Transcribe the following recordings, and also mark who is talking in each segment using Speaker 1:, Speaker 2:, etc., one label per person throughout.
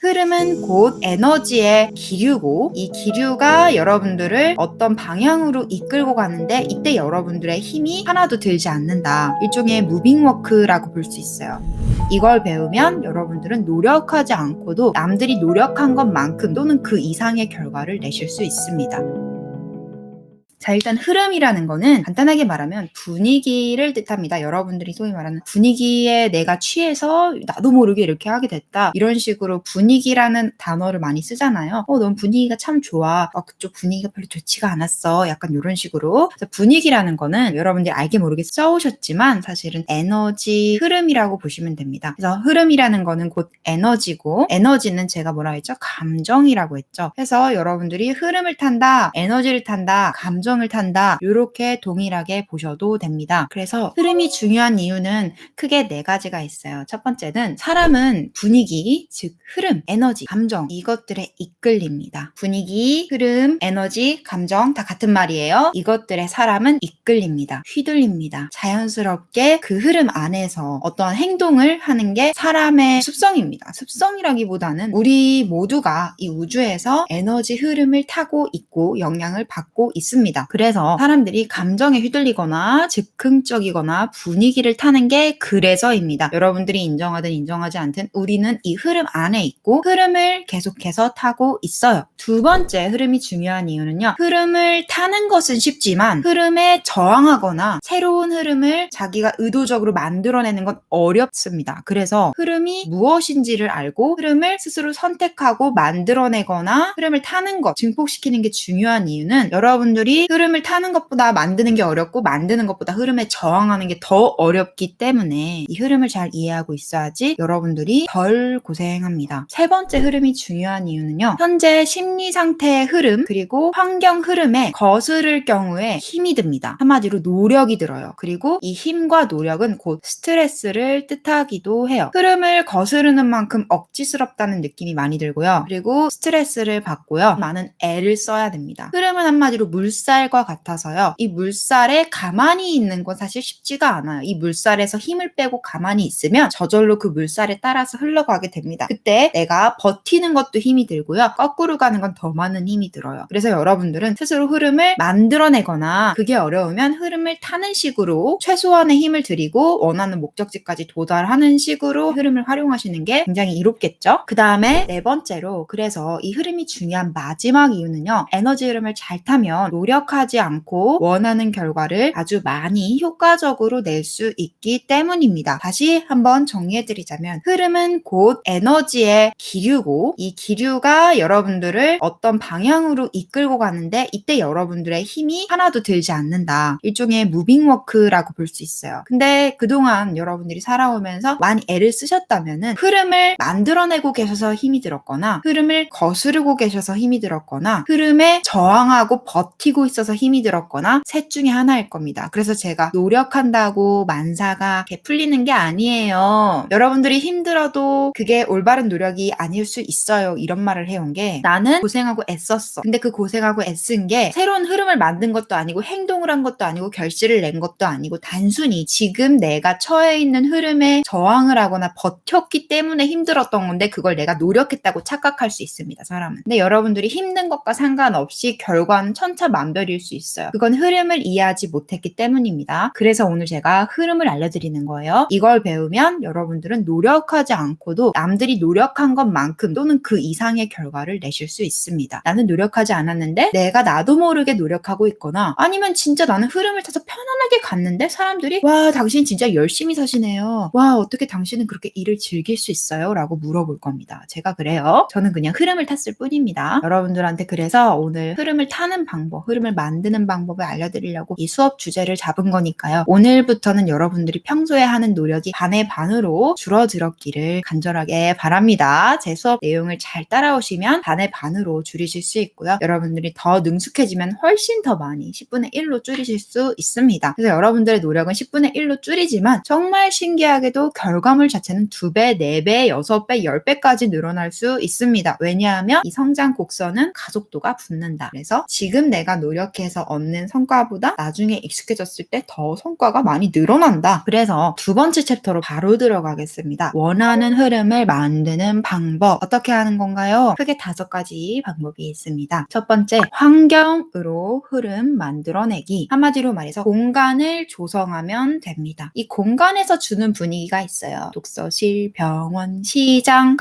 Speaker 1: 흐름은 곧 에너지의 기류고, 이 기류가 여러분들을 어떤 방향으로 이끌고 가는데 이때 여러분들의 힘이 하나도 들지 않는다. 일종의 무빙워크라고 볼 수 있어요. 이걸 배우면 여러분들은 노력하지 않고도 남들이 노력한 것만큼 또는 그 이상의 결과를 내실 수 있습니다. 자, 일단 흐름이라는 거는 간단하게 말하면 분위기를 뜻합니다. 여러분들이 소위 말하는 분위기에 내가 취해서 나도 모르게 이렇게 하게 됐다. 이런 식으로 분위기라는 단어를 많이 쓰잖아요. 넌 분위기가 참 좋아. 그쪽 분위기가 별로 좋지가 않았어. 약간 이런 식으로. 그래서 분위기라는 거는 여러분들이 알게 모르게 써오셨지만 사실은 에너지 흐름이라고 보시면 됩니다. 그래서 흐름이라는 거는 곧 에너지고, 에너지는 제가 뭐라 했죠? 감정이라고 했죠. 그래서 여러분들이 흐름을 탄다, 에너지를 탄다, 감정을 탄다, 이렇게 동일하게 보셔도 됩니다. 그래서 흐름이 중요한 이유는 크게 4가지가 있어요. 첫 번째는 사람은 분위기, 즉 흐름, 에너지, 감정, 이것들에 이끌립니다. 분위기, 흐름, 에너지, 감정 다 같은 말이에요. 이것들에 사람은 이끌립니다. 휘둘립니다. 자연스럽게 그 흐름 안에서 어떠한 행동을 하는 게 사람의 습성입니다. 습성이라기보다는 우리 모두가 이 우주에서 에너지 흐름을 타고 있고 영향을 받고 있습니다. 그래서 사람들이 감정에 휘둘리거나 즉흥적이거나 분위기를 타는 게 그래서입니다. 여러분들이 인정하든 인정하지 않든 우리는 이 흐름 안에 있고 흐름을 계속해서 타고 있어요. 두 번째 흐름이 중요한 이유는요. 흐름을 타는 것은 쉽지만 흐름에 저항하거나 새로운 흐름을 자기가 의도적으로 만들어내는 건 어렵습니다. 그래서 흐름이 무엇인지를 알고 흐름을 스스로 선택하고 만들어내거나 흐름을 타는 것, 증폭시키는 게 중요한 이유는 여러분들이 흐름을 타는 것보다 만드는 게 어렵고 만드는 것보다 흐름에 저항하는 게 더 어렵기 때문에 이 흐름을 잘 이해하고 있어야지 여러분들이 덜 고생합니다. 세 번째 흐름이 중요한 이유는요. 현재 심리 상태의 흐름 그리고 환경 흐름에 거스를 경우에 힘이 듭니다. 한마디로 노력이 들어요. 그리고 이 힘과 노력은 곧 스트레스를 뜻하기도 해요. 흐름을 거스르는 만큼 억지스럽다는 느낌이 많이 들고요. 그리고 스트레스를 받고요. 많은 애를 써야 됩니다. 흐름은 한마디로 물살과 같아서요. 이 물살에 가만히 있는 건 사실 쉽지가 않아요. 이 물살에서 힘을 빼고 가만히 있으면 저절로 그 물살에 따라서 흘러가게 됩니다. 그때 내가 버티는 것도 힘이 들고요. 거꾸로 가는 건 더 많은 힘이 들어요. 그래서 여러분들은 스스로 흐름을 만들어내거나 그게 어려우면 흐름을 타는 식으로 최소한의 힘을 들이고 원하는 목적지까지 도달하는 식으로 흐름을 활용하시는 게 굉장히 이롭겠죠? 그 다음에 네 번째로 그래서 이 흐름이 중요한 마지막 이유는요. 에너지 흐름을 잘 타면 노력하지 않고 원하는 결과를 아주 많이 효과적으로 낼 수 있기 때문입니다. 다시 한번 정리해드리자면 흐름은 곧 에너지의 기류고 이 기류가 여러분들을 어떤 방향으로 이끌고 가는데 이때 여러분들의 힘이 하나도 들지 않는다. 일종의 무빙워크라고 볼 수 있어요. 근데 그동안 여러분들이 살아오면서 많이 애를 쓰셨다면은 흐름을 만들어내고 계셔서 힘이 들었거나 흐름을 거스르고 계셔서 힘이 들었거나 흐름에 저항하고 버티고 있어서 힘이 들었거나 셋 중에 하나일 겁니다. 그래서 제가 노력한다고 만사가 이렇게 풀리는 게 아니에요. 여러분들이 힘들어도 그게 올바른 노력이 아닐 수 있어요. 이런 말을 해온 게 나는 고생하고 애썼어. 근데 그 고생하고 애쓴 게 새로운 흐름을 만든 것도 아니고 행동을 한 것도 아니고 결실을 낸 것도 아니고 단순히 지금 내가 처해 있는 흐름에 저항을 하거나 버텼기 때문에 힘들었던 건데 그걸 내가 노력했다고 착각할 수 있습니다. 사람은. 근데 여러분들이 힘든 것과 상관없이 결과는 천차만별일 수 있어요. 그건 흐름을 이해하지 못했기 때문입니다. 그래서 오늘 제가 흐름을 알려드리는 거예요. 이걸 배우면 여러분들은 노력하지 않고도 남들이 노력한 것만큼 또는 그 이상의 결과를 내실 수 있습니다. 나는 노력하지 않았는데 내가 나도 모르게 노력하고 있거나 아니면 진짜 나는 흐름을 타서 편안하게 갔는데 사람들이 와 당신 진짜 열심히 사시네요. 와 어떻게 당신은 그렇게 일을 즐길 수 있어요? 라고 물어볼 겁니다. 제가 그래요. 저는 그냥 흐름을 탔을 뿐입니다. 여러분들한테 그래서 오늘 흐름을 타는 방법, 흐름을 만드는 방법을 알려드리려고 이 수업 주제를 잡은 거니까요. 오늘부터는 여러분들이 평소에 하는 노력이 반의 반으로 줄어들었기를 간절하게 바랍니다. 제 수업 내용을 잘 따라오시면 반의 반으로 줄이실 수 있고요. 여러분들이 더 능숙해지면 훨씬 더 많이 10분의 1로 줄이실 수 있습니다. 그래서 여러분들의 노력은 10분의 1로 줄이지만 정말 신기하게도 결과물 자체는 2배, 4배, 6배, 10배까지 늘어날 수 있습니다. 왜냐하면 이 성장 곡선은 가속도가 붙는다. 그래서 지금 내가 노력해서 얻는 성과보다 나중에 익숙해졌을 때 더 성과가 많이 늘어난다. 그래서 두 번째 챕터로 바로 들어가겠습니다. 원하는 흐름을 만드는 방법. 어떻게 하는 건가요? 크게 5가지 방법이 있습니다. 첫 번째, 환경으로 흐름 만들어내기. 한마디로 말해서 공간을 조성하면 됩니다. 이 공간에서 주는 분위기가 있어요. 독서실, 병원, 시장,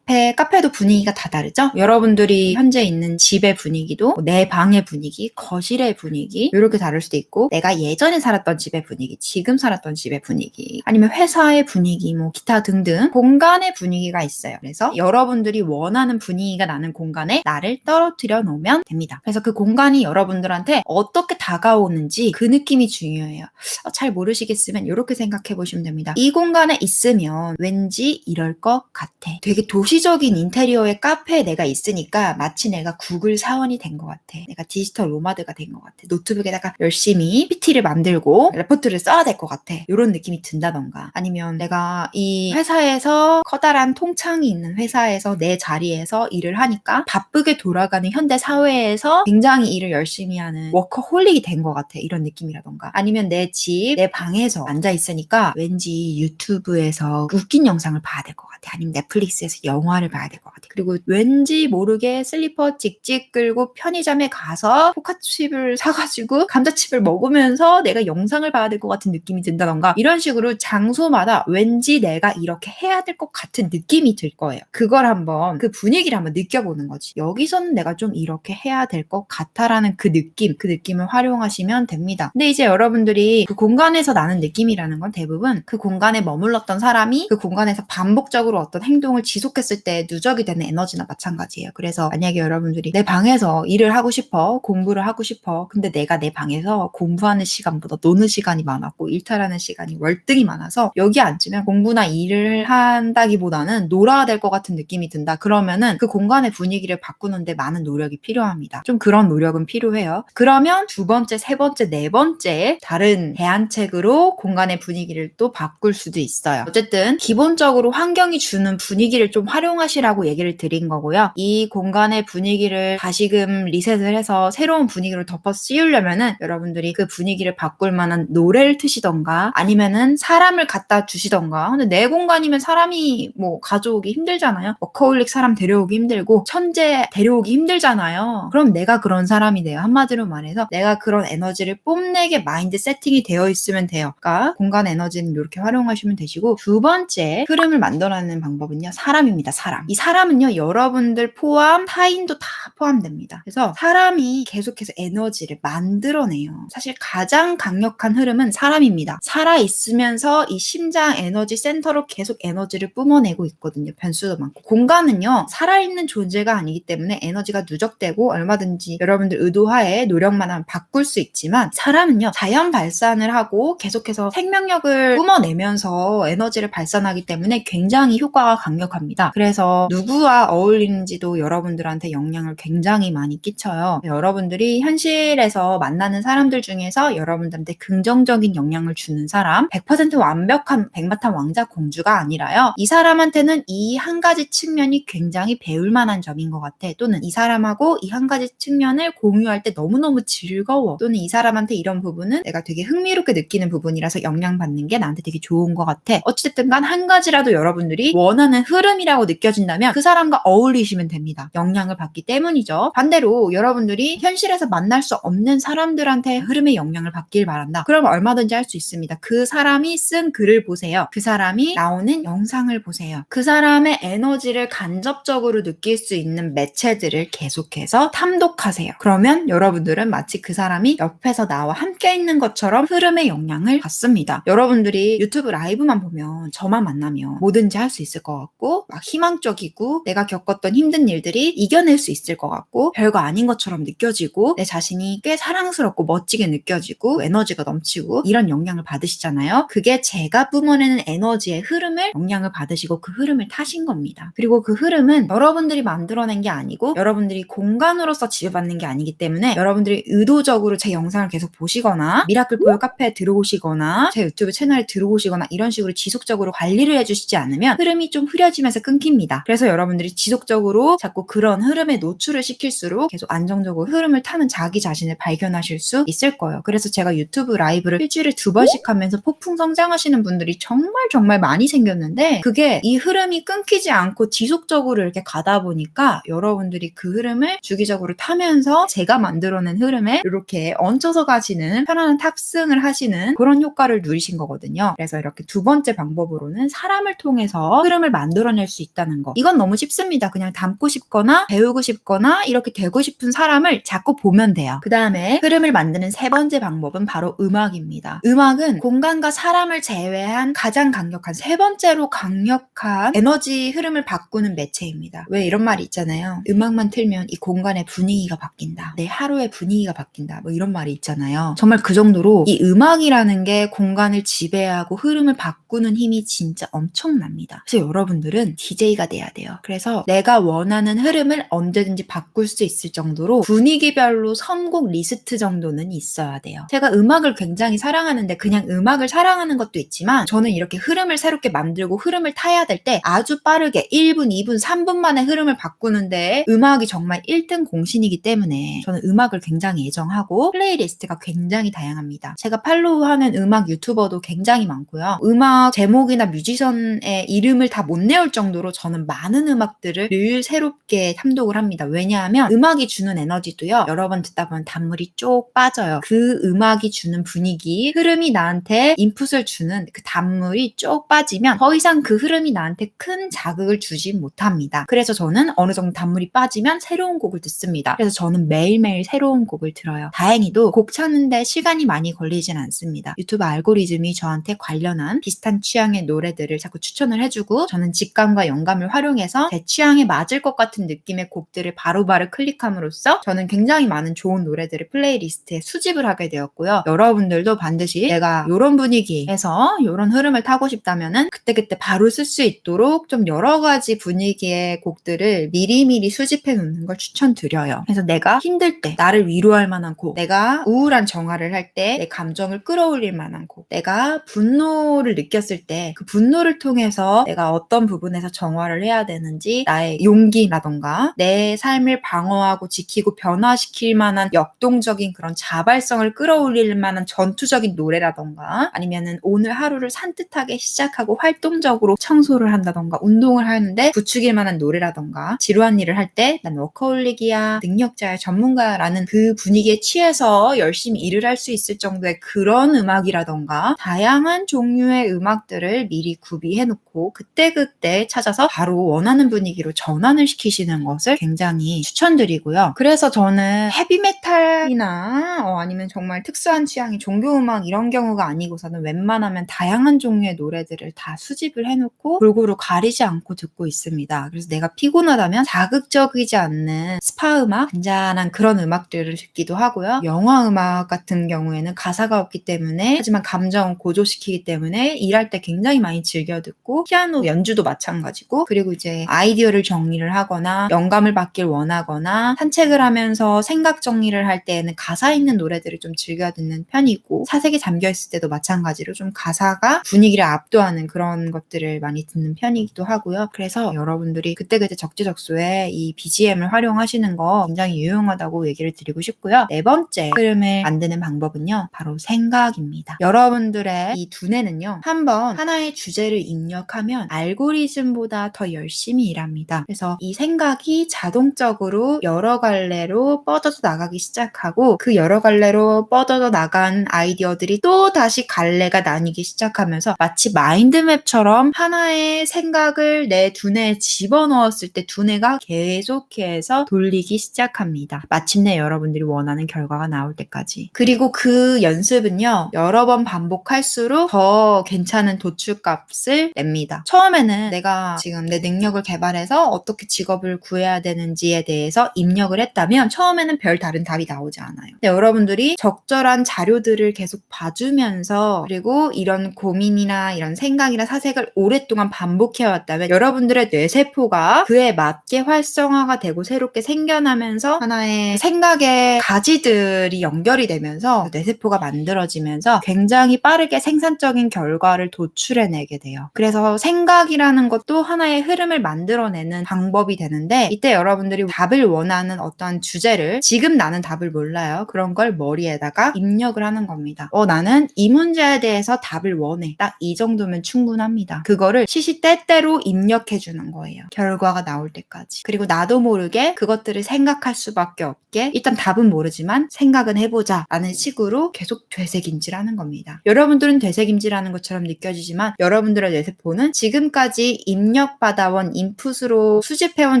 Speaker 1: 카페도 분위기가 다 다르죠? 여러분들이 현재 있는 집의 분위기도 내 방의 분위기, 거실의 분위기 이렇게 다를 수도 있고, 내가 예전에 살았던 집의 분위기, 지금 살았던 집의 분위기, 아니면 회사의 분위기, 뭐 기타 등등 공간의 분위기가 있어요. 그래서 여러분들이 원하는 분위기가 나는 공간에 나를 떨어뜨려 놓으면 됩니다. 그래서 그 공간이 여러분들한테 어떻게 다가오는지 그 느낌이 중요해요. 잘 모르시겠으면 이렇게 생각해 보시면 됩니다. 이 공간에 있으면 왠지 이럴 것 같아. 되게 도시적인 인테리어의 카페에 내가 있으니까 마치 내가 구글 사원이 된 것 같아. 내가 디지털 노마드가 된 것 같아. 노트북에다가 열심히 PT를 만들고 레포트를 써야 될 것 같아. 이런 느낌이 든다던가, 아니면 내가 이 회사에서 커다란 통창이 있는 회사에서 내 자리에서 일을 하니까 바쁘게 돌아가는 현대 사회에서 굉장히 일을 열심히 하는 워커홀릭이 된 것 같아. 이런 느낌이라던가, 아니면 내 집, 내 방에서 앉아 있으니까 왠지 유튜브에서 웃긴 영상을 봐야 될 것 같아. 아니면 넷플릭스에서 영화를 봐야 될 것 같아. 그리고 왠지 모르게 슬리퍼 찍찍 끌고 편의점에 가서 포카칩을 사가지고 감자칩을 먹으면서 내가 영상을 봐야 될 것 같은 느낌이 든다던가, 이런 식으로 장소마다 왠지 내가 이렇게 해야 될 것 같은 느낌이 들 거예요. 그걸 한번, 그 분위기를 한번 느껴보는 거지. 여기서는 내가 좀 이렇게 해야 될 것 같아라는 그 느낌을 활용하시면 됩니다. 근데 이제 여러분들이 그 공간에서 나는 느낌이라는 건 대부분 그 공간에 머물렀던 사람이 그 공간에서 반복적으로 어떤 행동을 지속했을 때 누적이 되는 에너지나 마찬가지예요. 그래서 만약에 여러분들이 내 방에서 일을 하고 싶어, 공부를 하고 싶어, 근데 내가 내 방에서 공부하는 시간보다 노는 시간이 많았고 일탈하는 시간이 월등히 많아서 여기 앉으면 공부나 일을 한다기보다는 놀아야 될 것 같은 느낌이 든다. 그러면은 그 공간의 분위기를 바꾸는데 많은 노력이 필요합니다. 좀 그런 노력은 필요해요. 그러면 두 번째, 세 번째, 네 번째 다른 대안책으로 공간의 분위기를 또 바꿀 수도 있어요. 어쨌든 기본적으로 환경이 주는 분위기를 좀 활용하시라고 얘기를 드린 거고요. 이 공간의 분위기를 다시금 리셋을 해서 새로운 분위기로 덮어 씌우려면은 여러분들이 그 분위기를 바꿀 만한 노래를 트시던가, 아니면은 사람을 갖다 주시던가. 근데 내 공간이면 사람이 뭐 가져오기 힘들잖아요. 워커홀릭 사람 데려오기 힘들고 천재 데려오기 힘들잖아요. 그럼 내가 그런 사람이 돼요. 한마디로 말해서 내가 그런 에너지를 뽐내게 마인드 세팅이 되어 있으면 돼요. 그러니까 공간 에너지는 이렇게 활용하시면 되시고, 두 번째 흐름을 만들어내는 방법은요, 사람입니다. 사람. 이 사람은요, 여러분들 포함 타인도 다 포함됩니다. 그래서 사람이 계속해서 에너지를 만들어내요. 사실 가장 강력한 흐름은 사람입니다. 살아있으면서 이 심장 에너지 센터로 계속 에너지를 뿜어내고 있거든요. 변수도 많고. 공간은요, 살아있는 존재가 아니기 때문에 에너지가 누적되고 얼마든지 여러분들 의도하에 노력만 하면 바꿀 수 있지만, 사람은요, 자연 발산을 하고 계속해서 생명력을 뿜어내면서 에너지를 발산하기 때문에 굉장히 효과가 강력합니다. 그래서 누구와 어울리는지도 여러분들한테 영향을 굉장히 많이 끼쳐요. 여러분들이 현실에서 만나는 사람들 중에서 여러분들한테 긍정적인 영향을 주는 사람, 100% 완벽한 백마탄 왕자 공주가 아니라요, 이 사람한테는 이 한 가지 측면이 굉장히 배울 만한 점인 것 같아. 또는 이 사람하고 이 한 가지 측면을 공유할 때 너무너무 즐거워. 또는 이 사람한테 이런 부분은 내가 되게 흥미롭게 느끼는 부분이라서 영향받는 게 나한테 되게 좋은 것 같아. 어찌됐든 간 한 가지라도 여러분들이 원하는 흐름이라고 느껴진다면 그 사람과 어울리시면 됩니다. 영향을 받기 때문이죠. 반대로 여러분들이 현실에서 만날 수 없는 사람들한테 흐름의 영향을 받길 바란다. 그러면 얼마든지 할 수 있습니다. 그 사람이 쓴 글을 보세요. 그 사람이 나오는 영상을 보세요. 그 사람의 에너지를 간접적으로 느낄 수 있는 매체들을 계속해서 탐독하세요. 그러면 여러분들은 마치 그 사람이 옆에서 나와 함께 있는 것처럼 흐름의 영향을 받습니다. 여러분들이 유튜브 라이브만 보면 저만 만나면 뭐든지 할 수 있을 것 같고 막 희망적이고 내가 겪었던 힘든 일들이 이겨낼 수 있을 것 같고 별거 아닌 것처럼 느껴지고 내 자신이 꽤 사랑스럽고 멋지게 느껴지고 에너지가 넘치고 이런 영향을 받으시잖아요. 그게 제가 뿜어내는 에너지의 흐름을 영향을 받으시고 그 흐름을 타신 겁니다. 그리고 그 흐름은 여러분들이 만들어낸 게 아니고 여러분들이 공간으로서 지배받는 게 아니기 때문에 여러분들이 의도적으로 제 영상을 계속 보시거나 미라클 포유 카페에 들어오시거나 제 유튜브 채널에 들어오시거나 이런 식으로 지속적으로 관리를 해주시지 않으면 흐름이 좀 흐려지면서 끊기는 핍니다. 그래서 여러분들이 지속적으로 자꾸 그런 흐름에 노출을 시킬수록 계속 안정적으로 흐름을 타는 자기 자신을 발견하실 수 있을 거예요. 그래서 제가 유튜브 라이브를 일주일에 2번씩 하면서 폭풍 성장하시는 분들이 정말 많이 생겼는데, 그게 이 흐름이 끊기지 않고 지속적으로 이렇게 가다 보니까 여러분들이 그 흐름을 주기적으로 타면서 제가 만들어낸 흐름에 이렇게 얹혀서 가시는, 편안한 탑승을 하시는 그런 효과를 누리신 거거든요. 그래서 이렇게 두 번째 방법으로는 사람을 통해서 흐름을 만들어낼 수 있다는 거. 이건 너무 쉽습니다. 그냥 닮고 싶거나 배우고 싶거나 이렇게 되고 싶은 사람을 자꾸 보면 돼요. 그 다음에 흐름을 만드는 세 번째 방법은 바로 음악입니다. 음악은 공간과 사람을 제외한 가장 강력한, 세 번째로 강력한 에너지 흐름을 바꾸는 매체입니다. 왜 이런 말이 있잖아요. 음악만 틀면 이 공간의 분위기가 바뀐다. 내 하루의 분위기가 바뀐다. 뭐 이런 말이 있잖아요. 정말 그 정도로 이 음악이라는 게 공간을 지배하고 흐름을 바꾸는 힘이 진짜 엄청납니다. 그래서 여러분들은 DJ가 돼야 돼요. 그래서 내가 원하는 흐름을 언제든지 바꿀 수 있을 정도로 분위기별로 선곡 리스트 정도는 있어야 돼요. 제가 음악을 굉장히 사랑하는데 그냥 음악을 사랑하는 것도 있지만, 저는 이렇게 흐름을 새롭게 만들고 흐름을 타야 될 때 아주 빠르게 1분, 2분, 3분 만에 흐름을 바꾸는데 음악이 정말 1등 공신이기 때문에 저는 음악을 굉장히 애정하고 플레이리스트가 굉장히 다양합니다. 제가 팔로우하는 음악 유튜버도 굉장히 많고요. 음악 제목이나 뮤지션의 이름을 다 못 내올 정도로 저는 많은 음악들을 늘 새롭게 탐독을 합니다. 왜냐하면 음악이 주는 에너지도요, 여러 번 듣다 보면 단물이 쭉 빠져요. 그 음악이 주는 분위기, 흐름이 나한테 인풋을 주는 그 단물이 쭉 빠지면 더 이상 그 흐름이 나한테 큰 자극을 주지 못합니다. 그래서 저는 어느 정도 단물이 빠지면 새로운 곡을 듣습니다. 그래서 저는 매일매일 새로운 곡을 들어요. 다행히도 곡 찾는데 시간이 많이 걸리진 않습니다. 유튜브 알고리즘이 저한테 관련한 비슷한 취향의 노래들을 자꾸 추천을 해주고, 저는 직감과 영감을 활용해서 제 취향에 맞을 것 같은 느낌의 곡들을 바로바로 클릭함으로써 저는 굉장히 많은 좋은 노래들을 플레이리스트에 수집을 하게 되었고요. 여러분들도 반드시 내가 이런 분위기에서 이런 흐름을 타고 싶다면은 그때그때 바로 쓸 수 있도록 좀 여러 가지 분위기의 곡들을 미리미리 수집해 놓는 걸 추천드려요. 그래서 내가 힘들 때 나를 위로할 만한 곡, 내가 우울한 정화를 할 때 내 감정을 끌어올릴 만한 곡, 내가 분노를 느꼈을 때 그 분노를 통해서 내가 어떤 부분에서 정화를 해야 되는지, 나의 용기라던가 내 삶을 방어하고 지키고 변화시킬 만한 역동적인 그런 자발성을 끌어올릴 만한 전투적인 노래라던가, 아니면은 오늘 하루를 산뜻하게 시작하고 활동적으로 청소를 한다던가 운동을 하는데 부추길 만한 노래라던가, 지루한 일을 할 때 난 워커홀릭이야, 능력자야, 전문가라는 그 분위기에 취해서 열심히 일을 할 수 있을 정도의 그런 음악이라던가, 다양한 종류의 음악들을 미리 구비해놓고 그때그때 찾아서 바로 원하는 분위기로 전환을 시키시는 것을 굉장히 추천드리고요. 그래서 저는 헤비메탈이나 아니면 정말 특수한 취향이 종교음악 이런 경우가 아니고서는 웬만하면 다양한 종류의 노래들을 다 수집을 해놓고 골고루 가리지 않고 듣고 있습니다. 그래서 내가 피곤하다면 자극적이지 않는 스파 음악, 잔잔한 그런 음악들을 듣기도 하고요. 영화 음악 같은 경우에는 가사가 없기 때문에, 하지만 감정을 고조시키기 때문에 일할 때 굉장히 많이 즐겨 듣고, 피아노 연주도 마찬가지고, 그리고 이제 아이디어를 정리를 하거나 영감을 받길 원하거나 산책을 하면서 생각 정리를 할 때에는 가사 있는 노래들을 좀 즐겨 듣는 편이고, 사색에 잠겨 있을 때도 마찬가지로 좀 가사가 분위기를 압도하는 그런 것들을 많이 듣는 편이기도 하고요. 그래서 여러분들이 그때그때 적재적소에 이 BGM을 활용하시는 거 굉장히 유용하다고 얘기를 드리고 싶고요. 네 번째 흐름을 만드는 방법은요, 바로 생각입니다. 여러분들의 이 두뇌는요, 한번 하나의 주제를 입력하면 알고리즘보다 더 열심히 일합니다. 그래서 이 생각이 자동적으로 여러 갈래로 뻗어서 나가기 시작하고, 그 여러 갈래로 뻗어서 나간 아이디어들이 또 다시 갈래가 나뉘기 시작하면서 마치 마인드맵처럼 하나의 생각을 내 두뇌에 집어넣었을 때 두뇌가 계속해서 돌리기 시작합니다. 마침내 여러분들이 원하는 결과가 나올 때까지. 그리고 그 연습은요, 여러 번 반복할수록 더 괜찮은 도출값을 냅니다. 처음에는 내가 지금 내 능력을 개발해서 어떻게 직업을 구해야 되는지에 대해서 입력을 했다면 처음에는 별 다른 답이 나오지 않아요. 근데 여러분들이 적절한 자료들을 계속 봐주면서, 그리고 이런 고민이나 이런 생각이나 사색을 오랫동안 반복해왔다면 여러분들의 뇌세포가 그에 맞게 활성화가 되고 새롭게 생겨 생겨나면서 하나의 생각의 가지들이 연결이 되면서 뇌세포가 만들어지면서 굉장히 빠르게 생산적인 결과를 도출해내게 돼요. 그래서 생각이라는 것도 하나의 흐름을 만들어내는 방법이 되는데, 이때 여러분들이 답을 원하는 어떤 주제를, 지금 나는 답을 몰라요, 그런 걸 머리에다가 입력을 하는 겁니다. 나는 이 문제에 대해서 답을 원해. 딱 이 정도면 충분합니다. 그거를 시시때때로 입력해 주는 거예요. 결과가 나올 때까지. 그리고 나도 모르게 그것들을 생각할 수밖에 없게, 일단 답은 모르지만 생각은 해보자 라는 식으로 계속 되새김질하는 겁니다. 여러분들은 되새김질하는 것처럼 느껴지지만 여러분들의 뇌세포는 지금까지 입력받아온 인풋으로 수집해온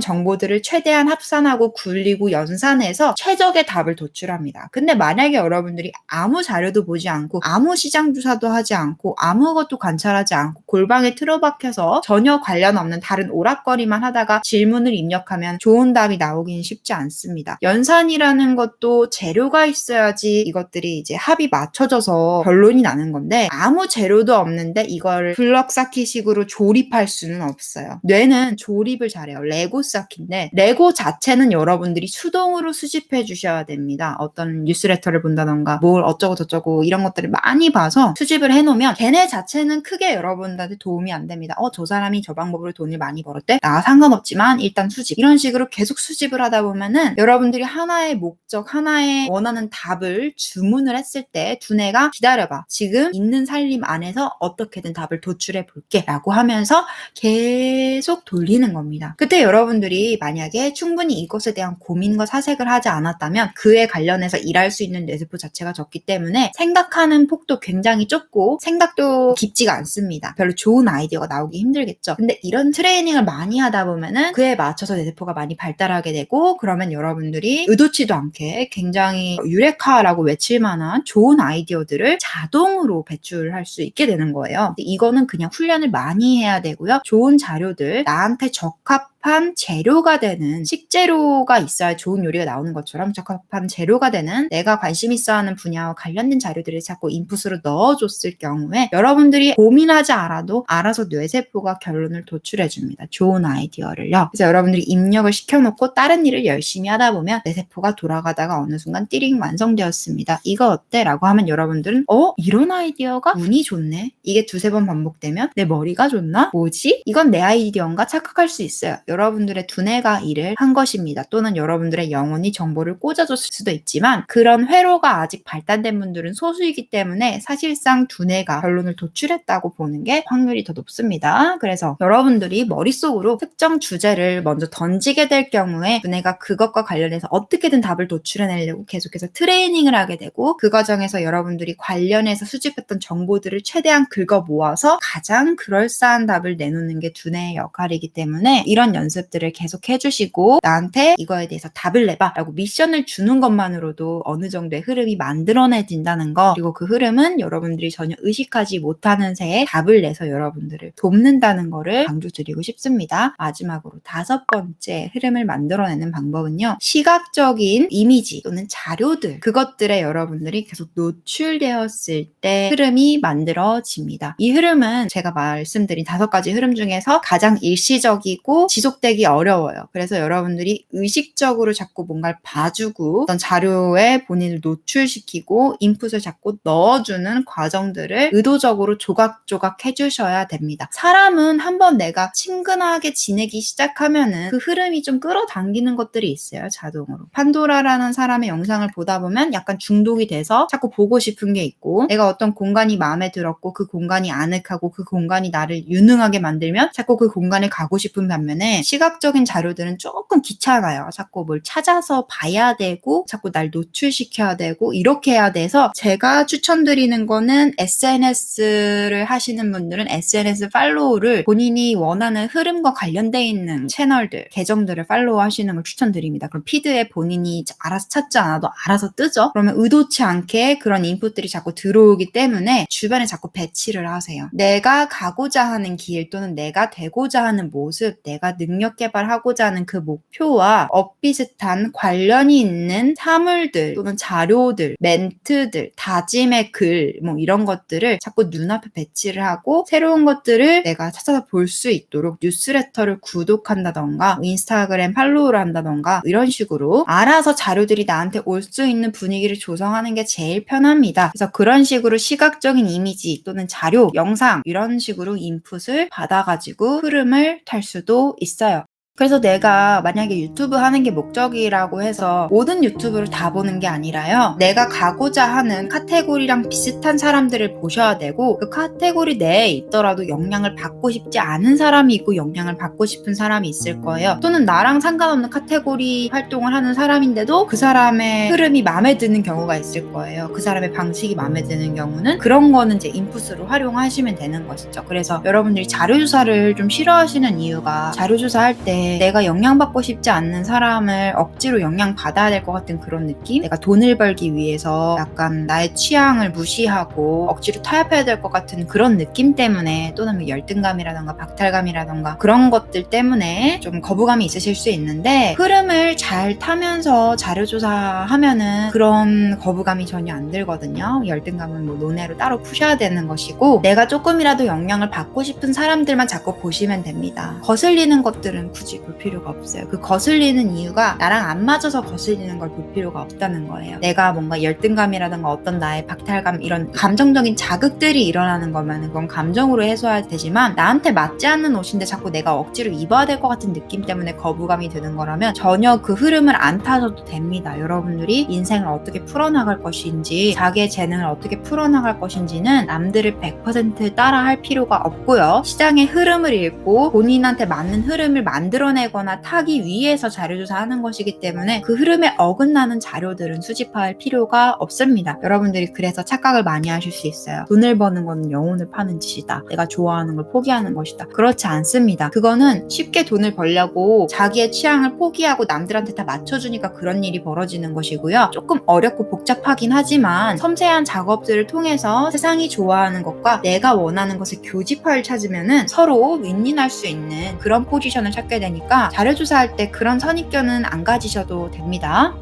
Speaker 1: 정보들을 최대한 합산하고 굴리고 연산해서 최적의 답을 도출합니다. 근데 만약에 여러분들이 아무 자료도 보지 않고 아무 시장 조사도 하지 않고 아무것도 관찰하지 않고 골방에 틀어박혀서 전혀 관련 없는 다른 오락거리만 하다가 질문을 입력하면 좋은 답이 나오긴 쉽지 않습니다. 연산이라는 것도 재료가 있어야지 이것들이 이제 합이 맞춰져서 결론이 나는 건데, 아무 재료도 없는데 이걸 블럭 쌓기식으로 조립할 수는 없어요. 뇌는 조립을 잘해요. 레고 쌓기인데 레고 자체는 여러분들이 수동으로 수집해 주셔야 됩니다. 어떤 뉴스레터를 본다던가 뭘 어쩌고 저쩌고 이런 것들을 많이 봐서 수집을 해놓으면 걔네 자체는 크게 여러분들한테 도움이 안 됩니다. 저 사람이 저 방법으로 돈을 많이 벌었대? 나 상관없지만 일단 수집. 이런 식으로 계속 수집을 하다 보면은 여러분들이 하나의 목적, 하나의 원하는 답을 주문을 했을 때 두뇌가 기다려봐, 지금 있는 살림 안에서 어떻게든 답을 도출해 볼게 라고 하면서 계속 돌리는 겁니다. 그때 여러분들이 만약에 충분히 이것에 대한 고민과 사색을 하지 않았다면 그에 관련해서 일할 수 있는 뇌세포 자체가 적기 때문에 생각하는 폭도 굉장히 좁고 생각도 깊지가 않습니다. 별로 좋은 아이디어가 나오기 힘들겠죠. 근데 이런 트레이닝을 많이 하다 보면은 그에 맞춰서 뇌세포가 많이 발달하게 되고, 그러면 여러분들이 의도치도 않게 굉장히 유레카라고 외칠 만한 좋은 아이디어들을 자동으로 배출할 수 있게 되는 거예요. 근데 이거는 그냥 훈련을 많이 해야 되고요. 좋은 자료들, 나한테 적합한 재료가 되는, 식재료가 있어야 좋은 요리가 나오는 것처럼 적합한 재료가 되는 내가 관심 있어 하는 분야와 관련된 자료들을 자꾸 인풋으로 넣어줬을 경우에 여러분들이 고민하지 않아도 알아서 뇌세포가 결론을 도출해줍니다. 좋은 아이디어를요. 그래서 여러분들이 입력을 시켜놓고 다른 일을 열심히 하다 보면 뇌세포가 돌아가다가 어느 순간 띠링 완성되었습니다. 이거 어때? 라고 하면 여러분들은 이런 아이디어가 운이 좋네? 이게 두세 번 반복되면 내 머리가 좋나? 뭐지? 이건 내 아이디어인가? 착각할 수 있어요. 여러분들의 두뇌가 일을 한 것입니다. 또는 여러분들의 영혼이 정보를 꽂아줬을 수도 있지만, 그런 회로가 아직 발달된 분들은 소수이기 때문에 사실상 두뇌가 결론을 도출했다고 보는 게 확률이 더 높습니다. 그래서 여러분들이 머릿속으로 특정 주제를 먼저 던지게 될 경우에 두뇌가 그것과 관련해서 어떻게든 답을 도출해내려고 계속해서 트레이닝을 하게 되고, 그 과정에서 여러분들이 관련해서 수집했던 정보들을 최대한 긁어 모아서 가장 그럴싸한 답을 내놓는 게 두뇌의 역할이기 때문에 이런 연습들을 계속 해주시고, 나한테 이거에 대해서 답을 내봐 라고 미션을 주는 것만으로도 어느 정도의 흐름이 만들어내진다는 거, 그리고 그 흐름은 여러분들이 전혀 의식하지 못하는 새에 답을 내서 여러분들을 돕는다는 거를 강조드리고 싶습니다. 마지막으로 5번째 흐름을 만들어내는 방법은요, 시각적인 이미지 또는 자료들, 그것들에 여러분들이 계속 노출되었을 때 흐름이 만들어집니다. 이 흐름은 제가 말씀드린 5가지 흐름 중에서 가장 일시적이고 지속되기 어려워요. 그래서 여러분들이 의식적으로 자꾸 뭔가를 봐주고 어떤 자료에 본인을 노출시키고 인풋을 자꾸 넣어주는 과정들을 의도적으로 조각조각 해주셔야 됩니다. 사람은 한번 내가 친근하게 지내기 시작하면은 그 흐름이 좀 끌어당기는 것들이 있어요. 자동으로. 판도라라는 사람의 영상을 보다 보면 약간 중독이 돼서 자꾸 보고 싶은 게 있고, 내가 어떤 공간이 마음에 들었고 그 공간이 아늑하고 그 공간이 나를 유능하게 만들면 자꾸 그 공간에 가고 싶은 반면에, 시각적인 자료들은 조금 귀찮아요. 자꾸 뭘 찾아서 봐야 되고 자꾸 날 노출시켜야 되고 이렇게 해야 돼서, 제가 추천드리는 거는 SNS를 하시는 분들은 SNS 팔로우를 본인이 원하는 흐름과 관련돼 있는 채널들, 계정들을 팔로우 하시는 걸 추천드립니다. 그럼 피드에 본인이 알아서 찾지 않아도 알아서 뜨죠? 그러면 의도치 않게 그런 인풋들이 자꾸 들어오기 때문에 주변에 자꾸 배치를 하세요. 내가 가고자 하는 길 또는 내가 되고자 하는 모습, 내가 능력 개발하고자 하는 그 목표와 엇비슷한 관련이 있는 사물들 또는 자료들, 멘트들, 다짐의 글 이런 것들을 자꾸 눈앞에 배치를 하고 새로운 것들을 내가 찾아서 볼 수 있도록 뉴스레터를 구독한다던가 인스타그램 팔로우를 한다던가 이런 식으로 알아서 자료들이 나한테 올 수 있는 분위기를 조성하는 게 제일 편합니다. 그래서 그런 식으로 시각적인 이미지 또는 자료, 영상 이런 식으로 인풋을 받아가지고 흐름을 탈 수도 있어요. 그래서 내가 만약에 유튜브 하는 게 목적이라고 해서 모든 유튜브를 다 보는 게 아니라요. 내가 가고자 하는 카테고리랑 비슷한 사람들을 보셔야 되고 그 카테고리 내에 있더라도 영향을 받고 싶지 않은 사람이 있고 영향을 받고 싶은 사람이 있을 거예요. 또는 나랑 상관없는 카테고리 활동을 하는 사람인데도 그 사람의 흐름이 마음에 드는 경우가 있을 거예요. 그 사람의 방식이 마음에 드는 경우는 그런 거는 이제 인풋으로 활용하시면 되는 것이죠. 그래서 여러분들이 자료조사를 좀 싫어하시는 이유가 자료조사할 때 내가 영향받고 싶지 않는 사람을 억지로 영향받아야 될 것 같은 그런 느낌? 내가 돈을 벌기 위해서 약간 나의 취향을 무시하고 억지로 타협해야 될 것 같은 그런 느낌 때문에 또는 열등감이라던가 박탈감이라던가 그런 것들 때문에 좀 거부감이 있으실 수 있는데 흐름을 잘 타면서 자료조사하면은 그런 거부감이 전혀 안 들거든요. 열등감은 논외로 따로 푸셔야 되는 것이고 내가 조금이라도 영향을 받고 싶은 사람들만 자꾸 보시면 됩니다. 거슬리는 것들은 굳이 볼 필요가 없어요. 그 거슬리는 이유가 나랑 안 맞아서 거슬리는 걸 볼 필요가 없다는 거예요. 내가 뭔가 열등감이라든가 어떤 나의 박탈감 이런 감정적인 자극들이 일어나는 거면 그건 감정으로 해소해야 되지만 나한테 맞지 않는 옷인데 자꾸 내가 억지로 입어야 될 것 같은 느낌 때문에 거부감이 드는 거라면 전혀 그 흐름을 안 타셔도 됩니다. 여러분들이 인생을 어떻게 풀어나갈 것인지 자기의 재능을 어떻게 풀어나갈 것인지는 남들을 100% 따라 할 필요가 없고요. 시장의 흐름을 읽고 본인한테 맞는 흐름을 만들어내거나 타기 위해서 자료조사하는 것이기 때문에 그 흐름에 어긋나는 자료들은 수집할 필요가 없습니다. 여러분들이 그래서 착각을 많이 하실 수 있어요. 돈을 버는 거는 영혼을 파는 짓이다. 내가 좋아하는 걸 포기하는 것이다. 그렇지 않습니다. 그거는 쉽게 돈을 벌려고 자기의 취향을 포기하고 남들한테 다 맞춰주니까 그런 일이 벌어지는 것이고요. 조금 어렵고 복잡하긴 하지만 섬세한 작업들을 통해서 세상이 좋아하는 것과 내가 원하는 것의 교집합을 찾으면은 서로 윈윈할 수 있는 그런 포지션을 찾게 되니까 자료조사할 때 그런 선입견은 안 가지셔도 됩니다.